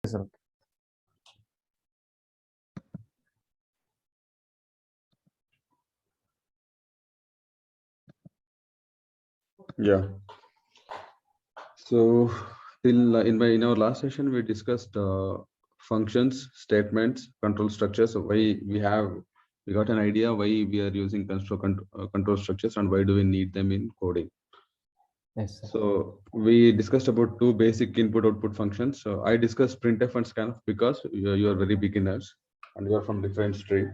sir. Yeah. So in our last session we discussed functions, statements, control structures. So we got an idea why we are using control structures and why do we need them in coding. Yes, sir. So we discussed about two basic input-output functions. So I discussed printf and scanf because you are very beginners and you are from different stream.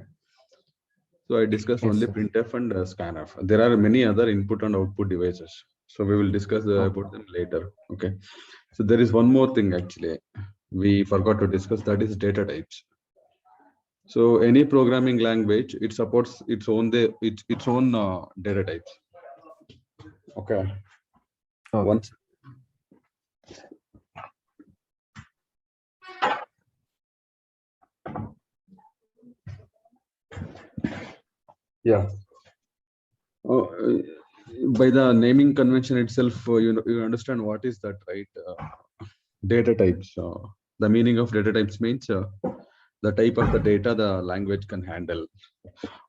So I discussed Yes, only sir. printf and scanf. There are many other input and output devices. So we will discuss about them later. Okay. So there is one more thing actually we forgot to discuss, that is data types. So any programming language, it supports its own data types. Okay. Okay. Once. Yeah. Oh, by the naming convention itself, you understand what is that, right? Data types. The meaning of data types means the type of the data the language can handle.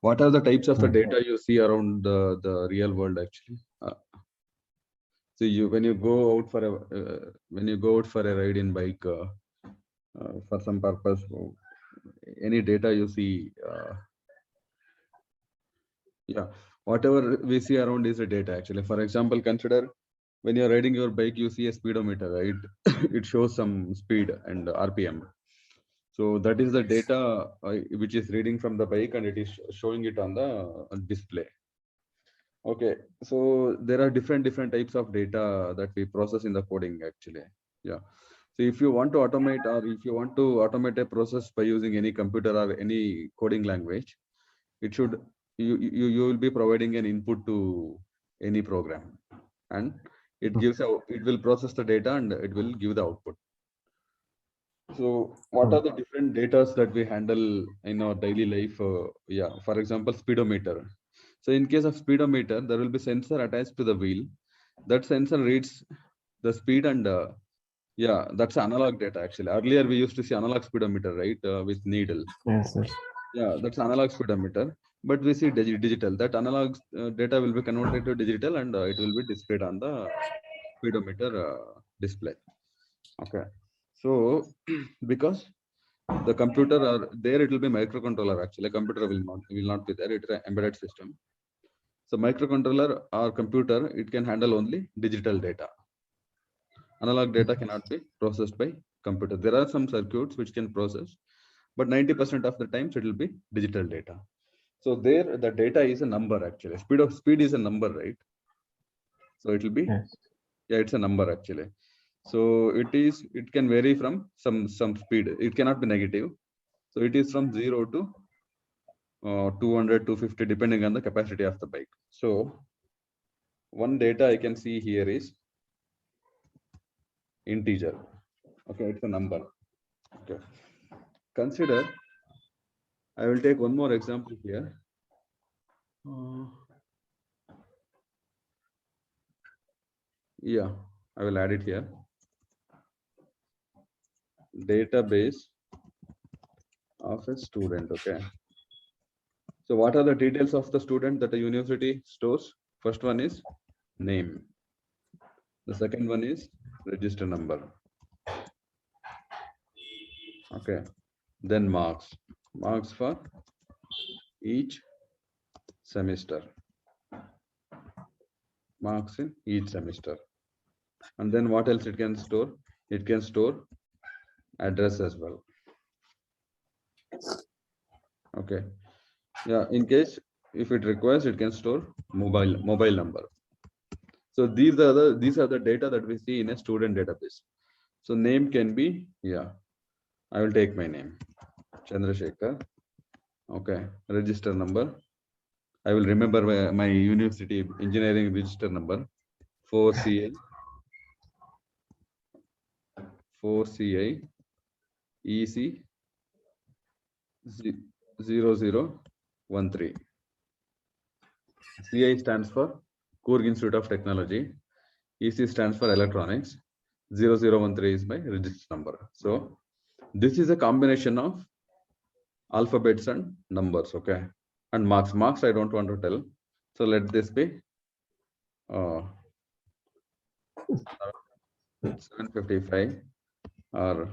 What are the types of the data you see around the real world actually? So when you go out for a ride in bike for some purpose, any data you see, yeah, whatever we see around is a data actually. For example, consider when you're riding your bike, you see a speedometer, right? It shows some speed and RPM. So that is the data which is reading from the bike and it is showing it on the display. Okay, so there are different types of data that we process in the coding actually. Yeah. So if you want to automate or if you want to automate a process by using any computer or any coding language, it should you will be providing an input to any program, and it will process the data and it will give the output. So what are the different data that we handle in our daily life? Yeah, for example, speedometer. So in case of speedometer, there will be sensor attached to the wheel. That sensor reads the speed and yeah, that's analog data actually. Earlier we used to see analog speedometer, right, with needle. Yes, sir. Yeah, that's analog speedometer. But we see digital. That analog data will be converted to digital and it will be displayed on the speedometer display. Okay. So because the computer are there, it will be microcontroller actually. Computer will not be there. It's an embedded system. So microcontroller or computer, it can handle only digital data. Analog data cannot be processed by computer. There are some circuits which can process, but 90% of the times it will be digital data. So there the data is a number actually. Speed is a number, right? So it will be, yeah, it's a number actually. So it can vary from some speed. It cannot be negative. So it is from 0 to 200, 250, depending on the capacity of the bike. So one data I can see here is integer. Okay, it's a number. Okay. Consider, I will take one more example here. Yeah, I will add it here. Database of a student. Okay. So what are the details of the student that a university stores? First one is name. The second one is register number. Okay. Then marks. Marks for each semester. Marks in each semester. And then what else it can store? It can store address as well. Okay. Yeah, in case if it requires, it can store mobile number. So these are the data that we see in a student database. So name can be, yeah, I will take my name, Chandrasekhar. Okay. Register number, I will remember my university engineering register number, 4CI EC 0013. CI stands for Coorg Institute of Technology. EC stands for electronics. 0013 is my register number. So This is a combination of alphabets and numbers, okay, and marks. Marks I don't want to tell. So let this be 755 or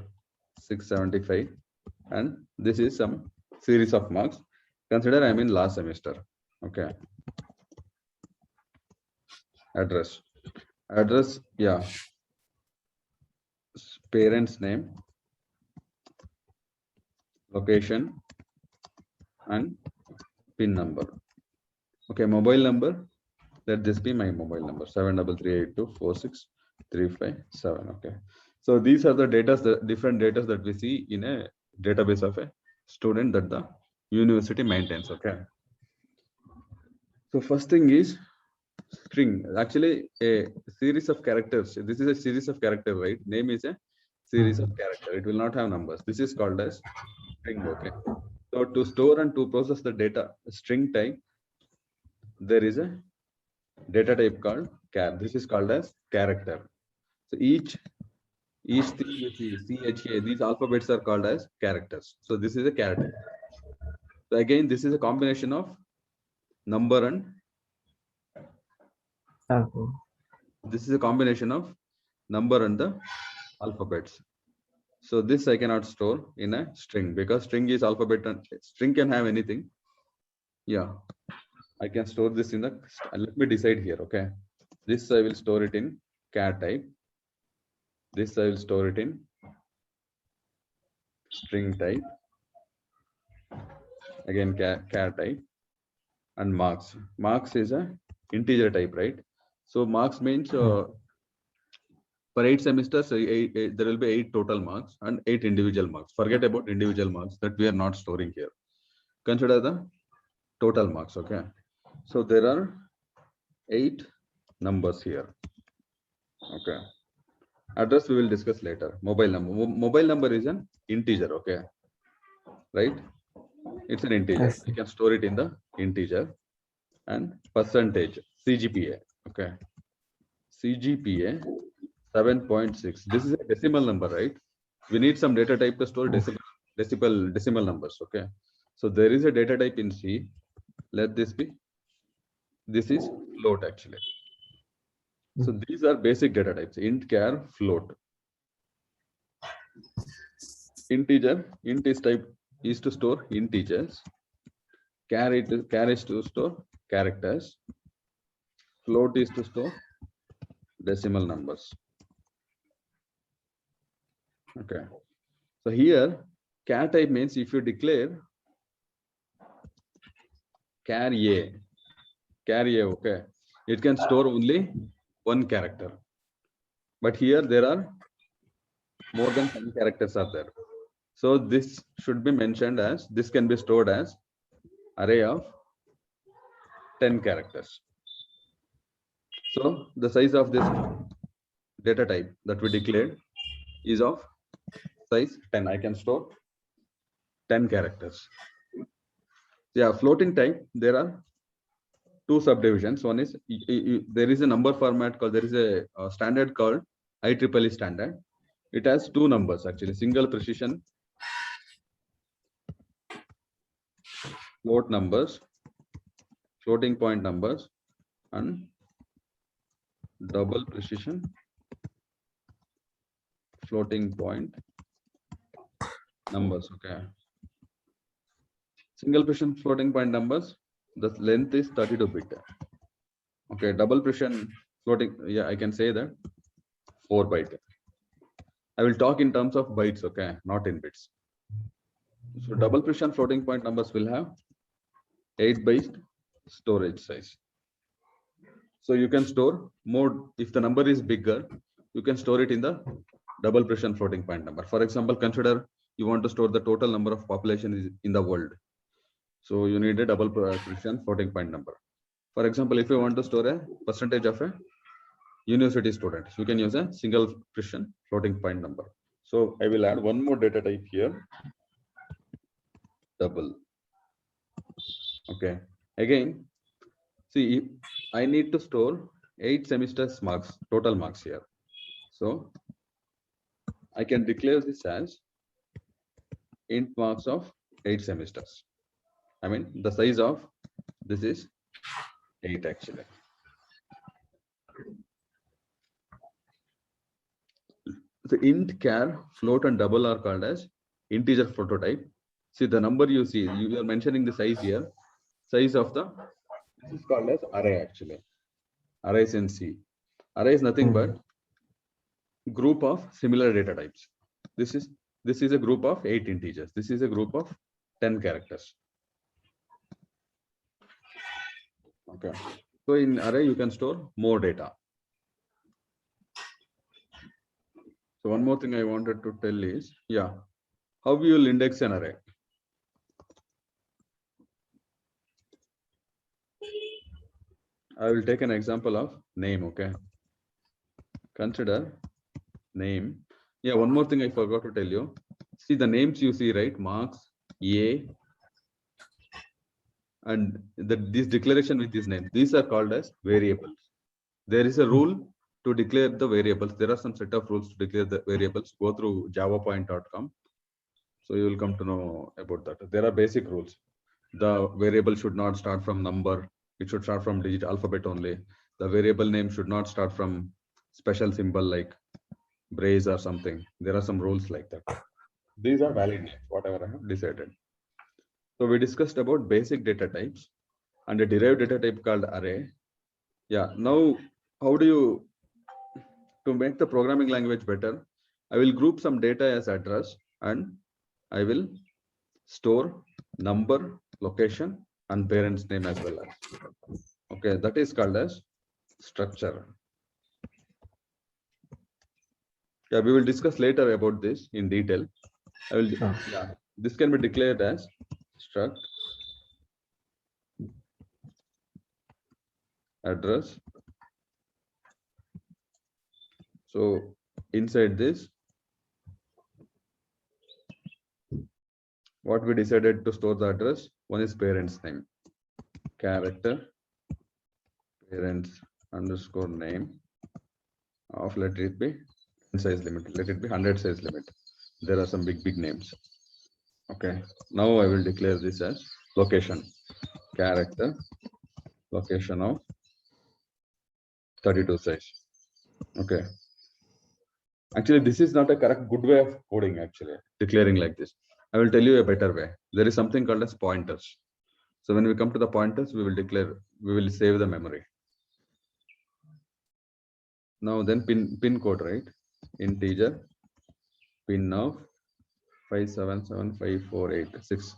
675, and this is some series of marks. Consider I'm in last semester, okay. Address, yeah, parents name, location, and pin number. Okay, mobile number, let this be my mobile number, 733824635. Okay, so these are the data, the different data that we see in a database of a student that the university maintains. Okay, so first thing is string. Actually a series of characters. This is a series of character, right? Name is a series of character. It will not have numbers. This is called as string. Okay, so to store and to process the data string type, there is a data type called char. This is called as character. So each thing you see, CHA, these alphabets are called as characters. So this is a character. So again, this is a combination of number and this is a combination of number and the alphabets. So this I cannot store in a string because string is alphabet and string can have anything. Yeah, I can store this in the, let me decide here. Okay, this I will store it in char type. This I will store it in string type. Again char type, and marks. Marks is a integer type, right? So marks means for 8 semesters, there will be 8 total marks and 8 individual marks. Forget about individual marks that we are not storing here. Consider the total marks. Okay, so there are 8 numbers here. Okay, address we will discuss later. Mobile number is an integer. Okay, right? It's an integer. Yes. You can store it in the integer. And percentage, CGPA. Okay, CGPA 7.6. This is a decimal number, right? We need some data type to store decimal numbers. Okay, so there is a data type in C. Let this be, this is float actually. So these are basic data types: int, char, float. Integer, int is type is to store integers. Char is to store characters. Float is to store decimal numbers. Okay, so here char type means if you declare char A, okay, it can store only one character, but here there are more than 10 characters are there. So this should be mentioned as, this can be stored as array of 10 characters. So the size of this data type that we declared is of size 10. I can store 10 characters. Yeah, floating type, there are 2 subdivisions. One is there is a number format called, there is a standard called IEEE standard. It has 2 numbers actually: single precision float numbers, floating point numbers, and double precision floating point numbers. Okay, single precision floating point numbers, the length is 32-bit. Okay, double precision floating, yeah, I can say that 4-byte. I will talk in terms of bytes, okay, not in bits. So double precision floating point numbers will have 8-byte storage size. So you can store more. If the number is bigger, you can store it in the double precision floating point number. For example, consider you want to store the total number of population in the world. So you need a double precision floating point number. For example, if you want to store a percentage of a university student, you can use a single precision floating point number. So I will add one more data type here, double. Okay, again, see, I need to store 8 semesters marks, total marks here. So I can declare this as int marks of 8 semesters. I mean, the size of this is 8 actually. The int, char, float, and double are called as integer prototype. See the number you see, you are mentioning the size here. Size of the, this is called as array actually. Arrays in C. Array is nothing but group of similar data types. This is a group of 8 integers. This is a group of 10 characters. Okay. So in array you can store more data. So one more thing I wanted to tell is, yeah, how we will index an array. I will take an example of name. Okay. Consider name. Yeah, one more thing I forgot to tell you. See the names you see, right? Marks, A, and this declaration with these names. These are called as variables. There is a rule to declare the variables. There are some set of rules to declare the variables. Go through javapoint.com. So you will come to know about that. There are basic rules. The variable should not start from number. It should start from digit alphabet only. The variable name should not start from special symbol like brace or something. There are some rules like that. These are valid names, whatever I have decided. So we discussed about basic data types and a derived data type called array. Yeah, now how do you, to make the programming language better, I will group some data as address and I will store number, location, and parent's name as well as. Okay, that is called as structure. Yeah, we will discuss later about this in detail. I will, yeah, this can be declared as struct address. So inside this, what we decided to store the address, one is parent's name, character, parents underscore name of, let it be size limit, let it be 100 size limit. There are some big names. Okay, now I will declare this as location, character, location of 32 size. Okay, actually this is not a correct good way of coding, actually declaring like this. I will tell you a better way. There is something called as pointers. So when we come to the pointers, we will declare, we will save the memory. Now then pin code, right? Integer pin of 5775486.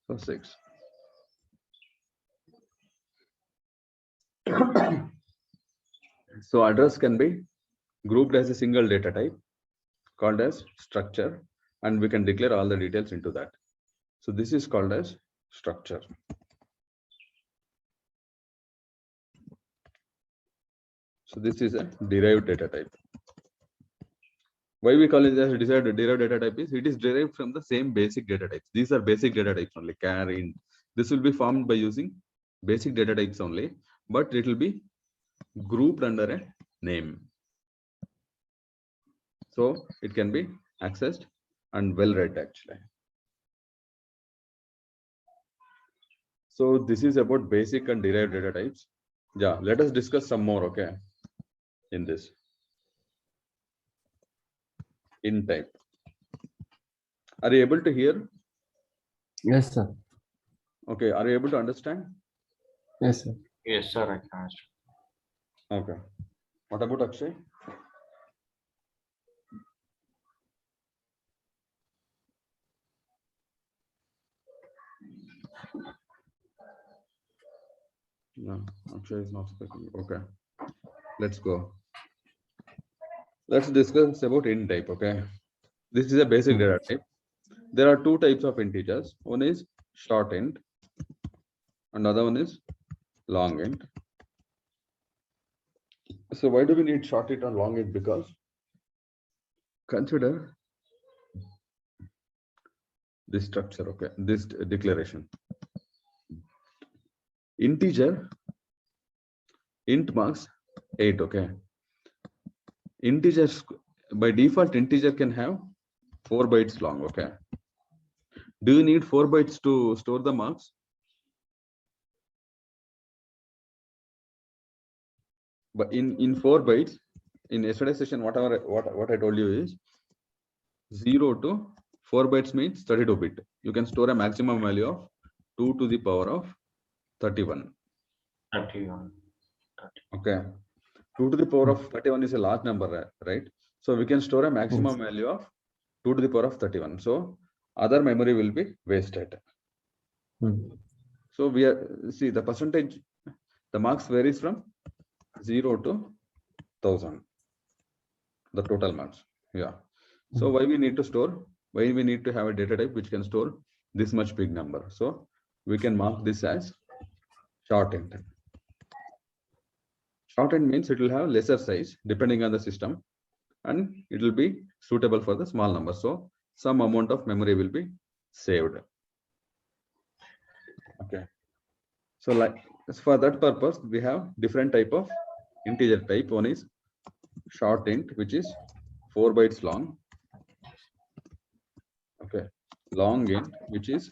So 6. So address can be grouped as a single data type called as structure, and we can declare all the details into that. So this is called as structure. So this is a derived data type. Why we call it as a derived data type is it is derived from the same basic data types. These are basic data types only, char, int. This will be formed by using basic data types only, but it will be grouped under a name. So it can be accessed and well read actually. So this is about basic and derived data types. Yeah, let us discuss some more, okay, in this. Int type. Are you able to hear? Yes, sir. Okay, are you able to understand? Yes, sir. Yes, sir, I can. Okay. What about Akshay? No, Akshay is not speaking. Okay, let's go. Let's discuss about int type. Okay, this is a basic data type. There are two types of integers. One is short int, another one is long int. So why do we need short int and long int? Because consider this structure. Okay, this declaration. Integer int marks 8. Okay, integers by default integer can have 4 bytes long. Okay, Do you need 4 bytes to store the marks? But in 4 bytes, in yesterday's session, what I told you is 0 to 4 bytes means 32 bit. You can store a maximum value of 2 to the power of 31. 31. Okay. 2 to the power of 31 is a large number, right? So we can store a maximum value of 2 to the power of 31. So other memory will be wasted. So we are, see the percentage, the marks varies from 0 to 1000, the total marks. Yeah. So why we need to store, why we need to have a data type which can store this much big number. So we can mark this as shortend. Shortend means it will have lesser size depending on the system, and it will be suitable for the small number. So some amount of memory will be saved. Okay. So like for that purpose, we have different type of integer type. One is short int, which is 4 bytes long. Okay. Long int, which is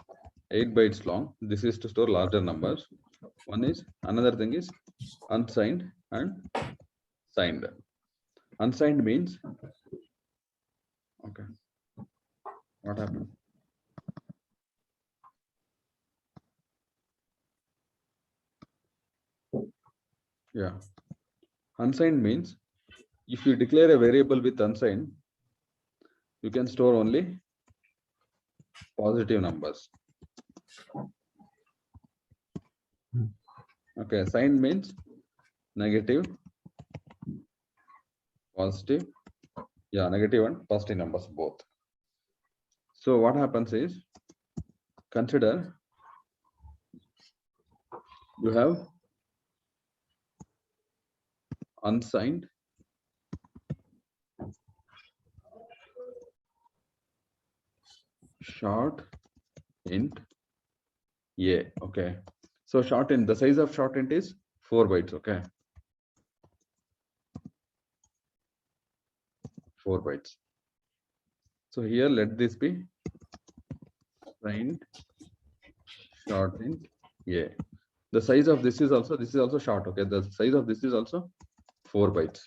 8 bytes long. This is to store larger numbers. One is, another thing is unsigned and signed. Unsigned means, okay, what happened? Yeah. Unsigned means if you declare a variable with unsigned, you can store only positive numbers. Okay, signed means negative, positive, yeah, negative and positive numbers both. So what happens is, consider you have unsigned short int a. Okay, so short int, the size of short int is 4 bytes. Okay, 4 bytes. So here let this be signed short int a. The size of this is also short. Okay, the size of this is also 4 bytes.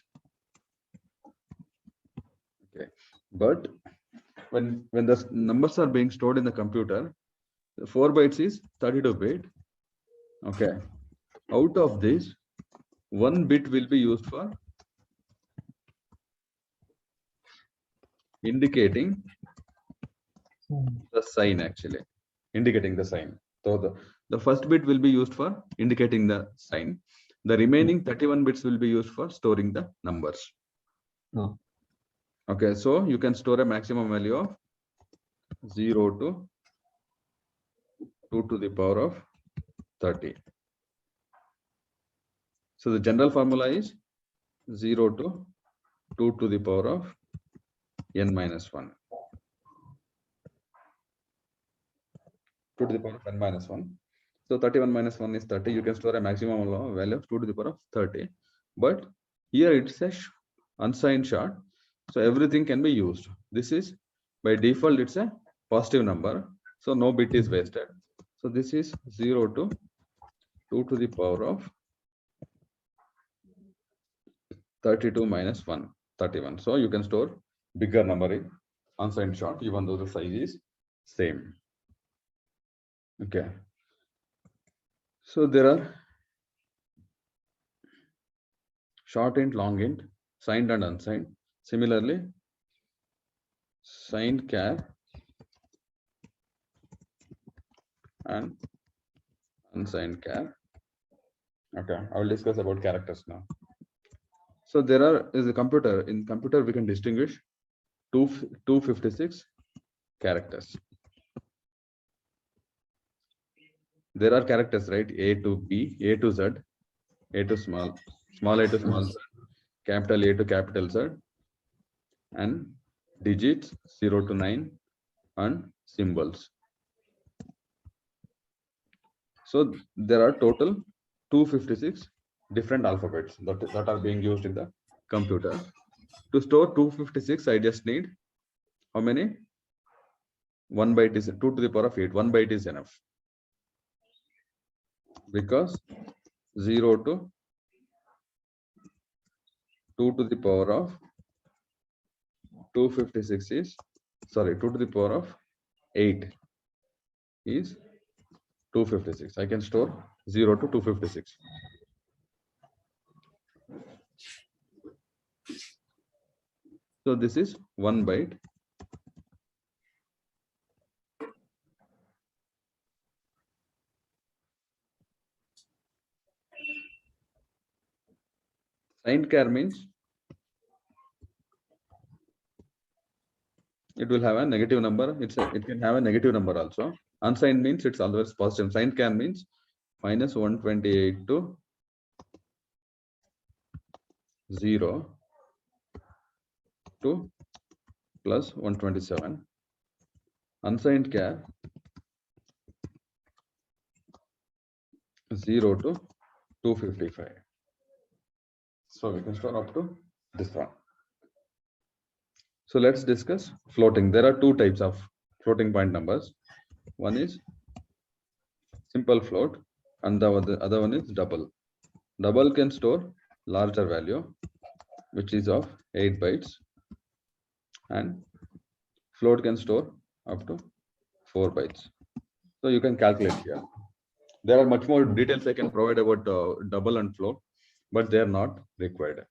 Okay, but when the numbers are being stored in the computer, 4 bytes is 32 bit. Okay, out of this, 1 bit will be used for indicating the sign, actually indicating the sign. So the first bit will be used for indicating the sign. The remaining 31 bits will be used for storing the numbers. Okay, so you can store a maximum value of 0 to 2 to the power of 30. So the general formula is 0 to 2 to the power of n minus 1. 2 to the power of n minus 1. So 31 minus 1 is 30. You can store a maximum value of 2 to the power of 30. But here it's a unsigned short. So everything can be used. This is by default, it's a positive number. So no bit is wasted. So this is 0 to 2 to the power of 32 minus 1, 31. So you can store bigger number in unsigned short, even though the size is same. Okay. So there are short int, long int, signed and unsigned. Similarly, signed char and unsigned char. Okay, I will discuss about characters now. So there is a computer. In computer, we can distinguish 256 characters. There are characters, right? A to B, A to Z, A to small a to small z, capital A to capital Z, and digits 0 to 9, and symbols. So there are total 256 different alphabets that are being used in the computer. To store 256, I just need how many? 1 byte is 2 to the power of 8. 1 byte is enough. Because 0 to 2 to the power of 256 is, sorry, 2 to the power of 8 is 256. I can store 0 to 256. So this is 1 byte. Signed char means it will have a negative number. It can have a negative number also. Unsigned means it's always positive. Signed char means minus 128 to 0 to plus 127. Unsigned char 0 to 255. So we can store up to this one. So let's discuss floating. There are two types of floating point numbers. One is simple float and the other one is double. Double can store larger value, which is of 8 bytes, and float can store up to 4 bytes. So you can calculate here. There are much more details I can provide about double and float, but they are not required.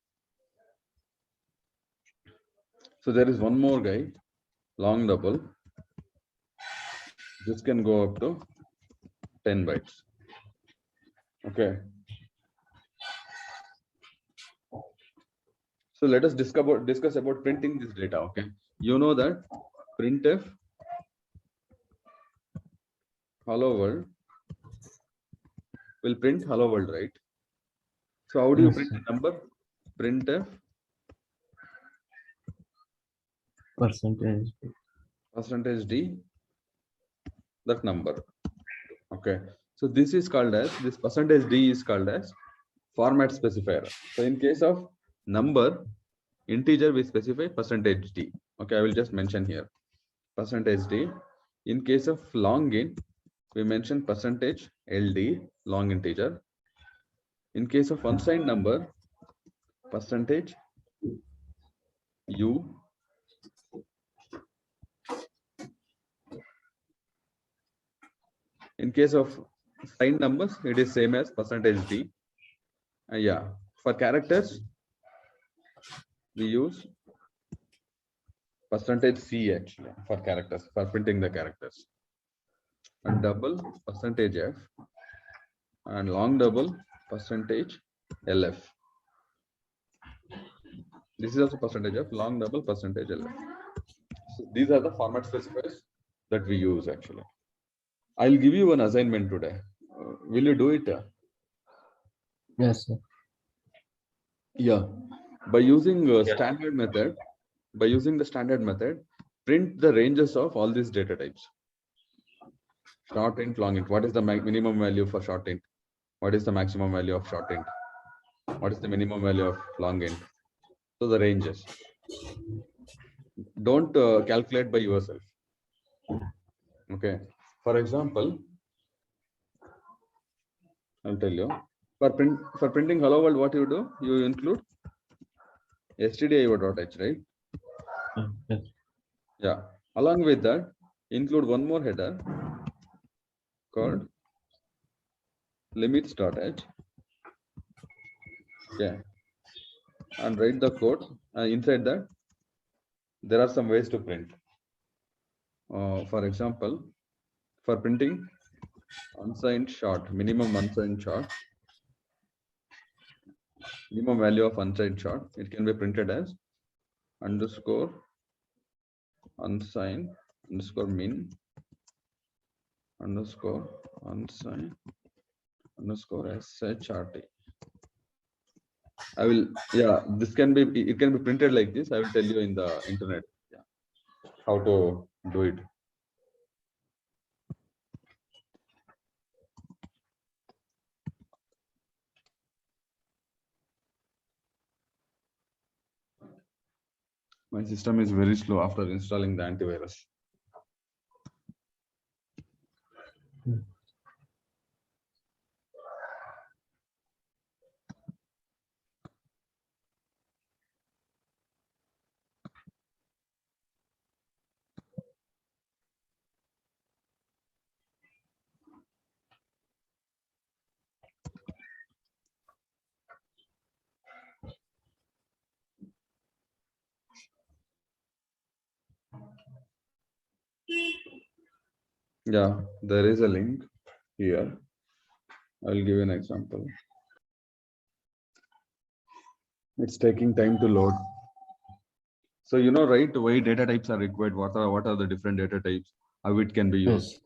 So there is one more guy, long double. This can go up to 10 bytes. Okay. So let us discuss about printing this data. Okay. You know that printf hello world will print hello world, right? So how do you Yes, print sir. a number? Printf Percentage. %d that number. Okay. So this is called as, this %d is called as format specifier. So in case of number, integer we specify %d. Okay, I will just mention here %d. In case of long int, we mention %ld, long integer. In case of unsigned number, %u. In case of signed numbers, it is same as %d. Yeah, for characters, we use %c actually for characters, for printing the characters. And double %f, and long double %lf. This is also %f, long double %lf. So these are the format specifiers that we use actually. I'll give you an assignment today. Will you do it? Yes, sir. Yeah. By using standard method, print the ranges of all these data types. Short int, long int. What is the minimum value for short int? What is the maximum value of short int? What is the minimum value of long int? So the ranges. Don't calculate by yourself. Okay. For example, I'll tell you. For printing hello world, what you do? You include stdio.h, right? Yes. Yeah. Along with that, include one more header called limits.h. Okay. And write the code. Inside that, there are some ways to print. For example, for printing unsigned short, minimum unsigned short, minimum value of unsigned short, it can be printed as underscore unsigned underscore min underscore unsigned underscore shrt. I will, yeah, this can be, it can be printed like this. I will tell you in the internet, yeah, how to do it. My system is very slow after installing the antivirus. Mm. Yeah, there is a link here. I'll give you an example. It's taking time to load. So you know, right, why data types are required? What are the different data types? How it can be used? Yes.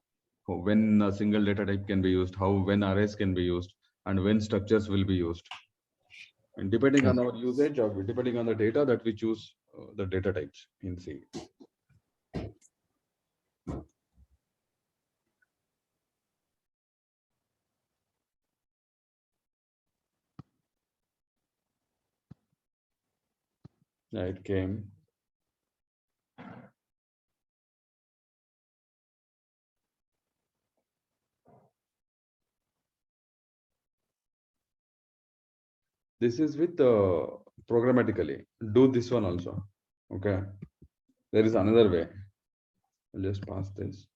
When a single data type can be used? How when arrays can be used? And when structures will be used? And depending on Yes. our usage or depending on the data that we choose, the data types in C. Yeah, it came. This is with programmatically. Do this one also. Okay. There is another way. I'll just pass this.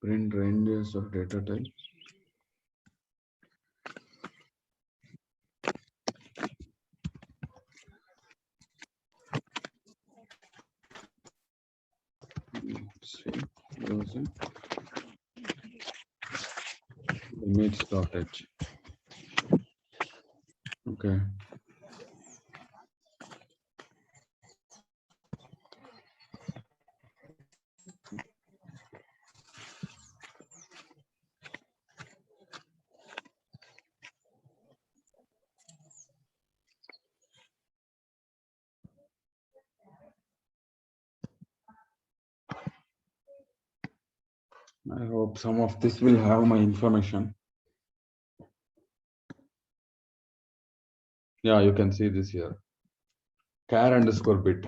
Print ranges of data types. See, using image.h. Okay. I hope some of this will have my information. Yeah, you can see this here. Char underscore bit.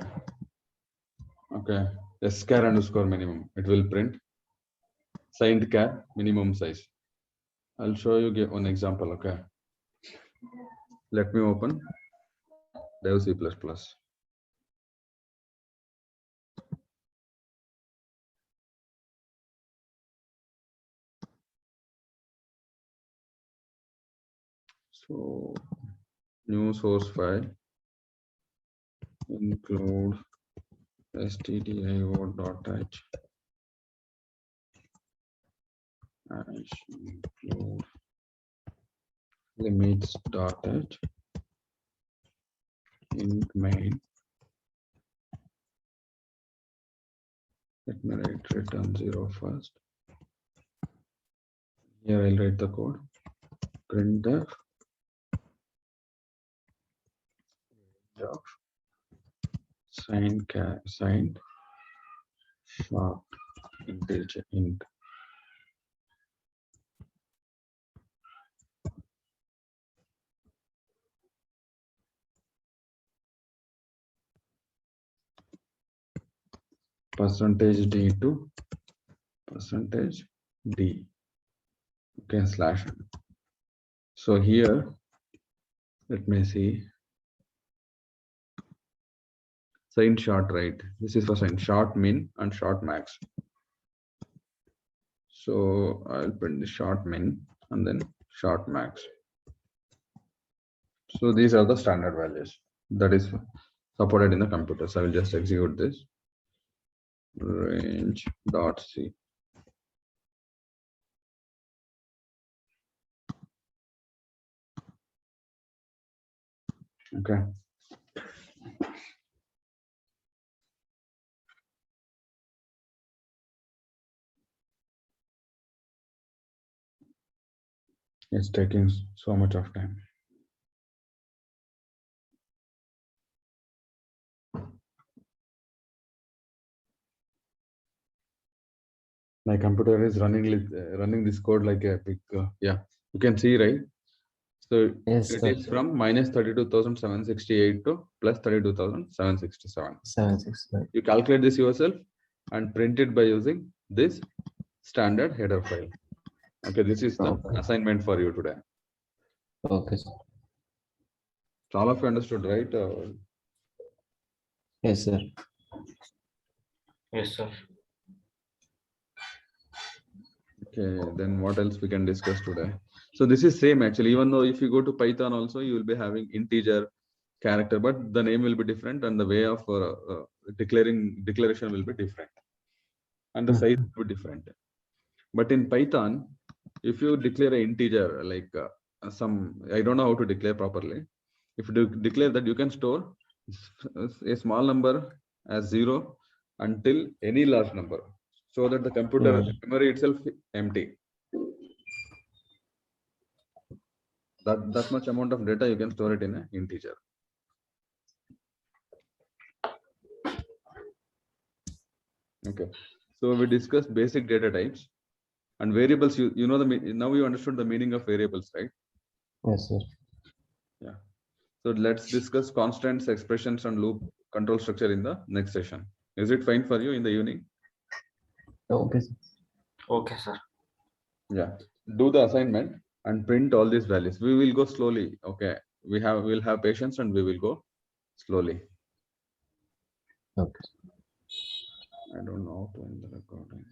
Okay. Yes, char underscore minimum. It will print signed char minimum size. I'll show you one example. Okay. Let me open Dev C++. So new source file include stdio.h include limits.h int main. Let me write return 0 first. Here I'll write the code. Print the signed short integer int. Percentage d to percentage d. Okay, slash. So here, let me see. Sign short, right? This is for sign short min and short max. So I'll print the short min and then short max. So these are the standard values that is supported in the computer. So I will just execute this range.c. Okay. It's taking so much of time. My computer is running this code like a big, yeah, you can see, right? So Yes, it sir. is from minus 32,768 to plus 32,767. 769. You calculate this yourself and print it by using this standard header file. Okay, this is the Okay. assignment for you today. Okay, sir. So all of you understood, right? Yes, sir. Yes, sir. Okay, then what else we can discuss today? So this is same actually, even though if you go to Python also, you will be having integer character, but the name will be different and the way of declaration will be different. And the size will be different. But in Python, if you declare an integer, like I don't know how to declare properly. If you declare that, you can store a small number as 0 until any large number, so that the computer memory itself empty. That much amount of data you can store it in an integer. Okay, so we discussed basic data types and variables. You know now you understood the meaning of variables, right? Yes, sir. Yeah. So let's discuss constants, expressions, and loop control structure in the next session. Is it fine for you in the evening? Okay, sir. Okay, sir. Yeah. Do the assignment and print all these values. We will go slowly. Okay. We'll have patience and we will go slowly. Okay. I don't know how to end the recording.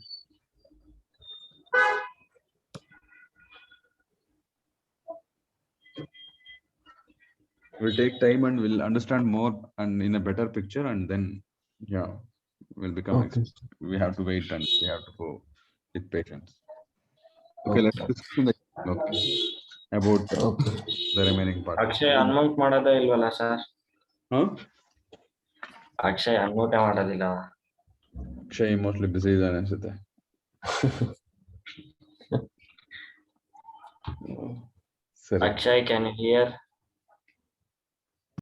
We'll take time and we'll understand more and in a better picture, and then we'll become Okay. we have to wait and we have to go with patience. Okay, let's discuss in the about the remaining part. Akshay ಅನ್ಮೌಂಟ್ ಮಾಡೋದೇ ಇಲ್ವಲ್ಲ sir? Akshay ಅನ್ಮೌಂಟೇ ಮಾಡೋದಿಲ್ಲ. Akshay mostly ಬಿಸಿ ಇದ್ದಾನೆ ಅನ್ಸುತ್ತೆ. ಸರಿ. Akshay, can you hear?